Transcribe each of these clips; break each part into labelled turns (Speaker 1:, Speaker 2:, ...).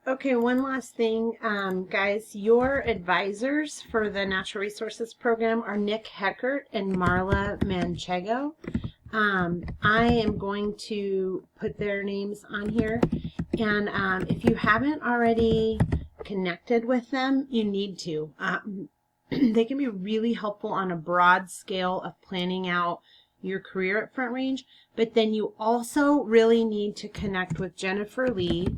Speaker 1: Okay, one last thing, guys. Your advisors for the Natural Resources Program are Nick Heckert and Marla Manchego. I am going to put their names on here, and if you haven't already connected with them, you need to. They can be really helpful on a broad scale of planning out your career at Front Range, but then you also really need to connect with Jennifer Lee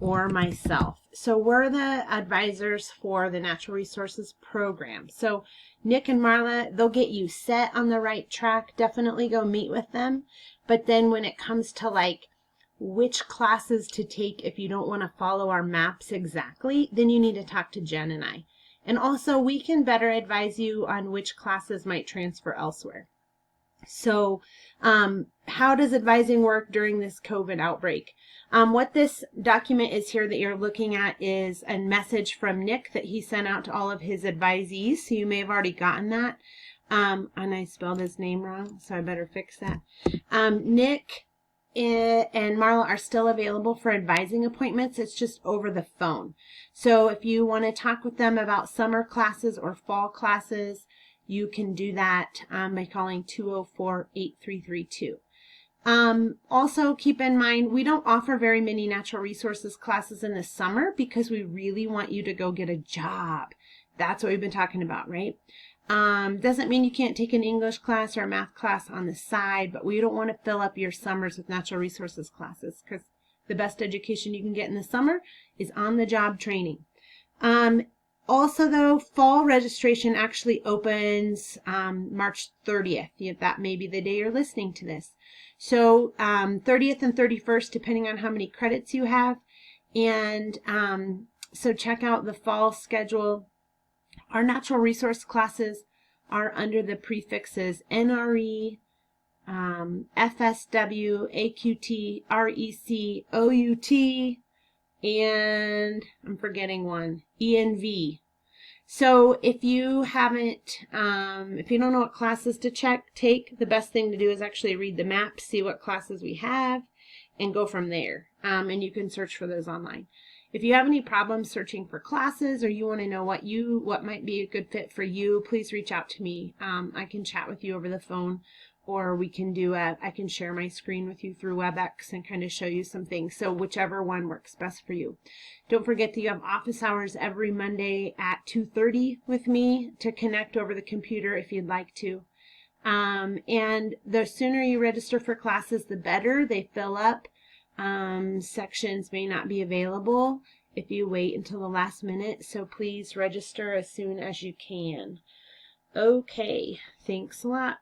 Speaker 1: or myself. So we're the advisors for the Natural Resources Program. So Nick and Marla, they'll get you set on the right track. Definitely go meet with them. But then when it comes to like which classes to take if you don't want to follow our maps exactly, then you need to talk to Jen and I. And also we can better advise you on which classes might transfer elsewhere. So how does advising work during this COVID outbreak? What this document is here that you're looking at is a message from Nick that he sent out to all of his advisees. So you may have already gotten that. And I spelled his name wrong, so I better fix that. Nick and Marla are still available for advising appointments. It's just over the phone. So if you want to talk with them about summer classes or fall classes, you can do that by calling 204-8332. Also keep in mind, we don't offer very many natural resources classes in the summer because we really want you to go get a job. That's what we've been talking about, right? Doesn't mean you can't take an English class or a math class on the side, but we don't want to fill up your summers with natural resources classes because the best education you can get in the summer is on-the-job training. Also, though, fall registration actually opens March 30th. That may be the day you're listening to this. So 30th and 31st, depending on how many credits you have. And so check out the fall schedule. Our natural resource classes are under the prefixes NRE, FSW, AQT, REC, OUT, and I'm forgetting one, ENV. So if you haven't, if you don't know what classes to take, the best thing to do is actually read the map, see what classes we have, and go from there. And you can search for those online. If you have any problems searching for classes or you want to know what might be a good fit for you, please reach out to me. I can chat with you over the phone, or we can I can share my screen with you through WebEx and kind of show you some things. So whichever one works best for you. Don't forget that you have office hours every Monday at 2:30 with me to connect over the computer if you'd like to. And the sooner you register for classes, the better. They fill up. Sections may not be available if you wait until the last minute, so please register as soon as you can. Okay, thanks a lot.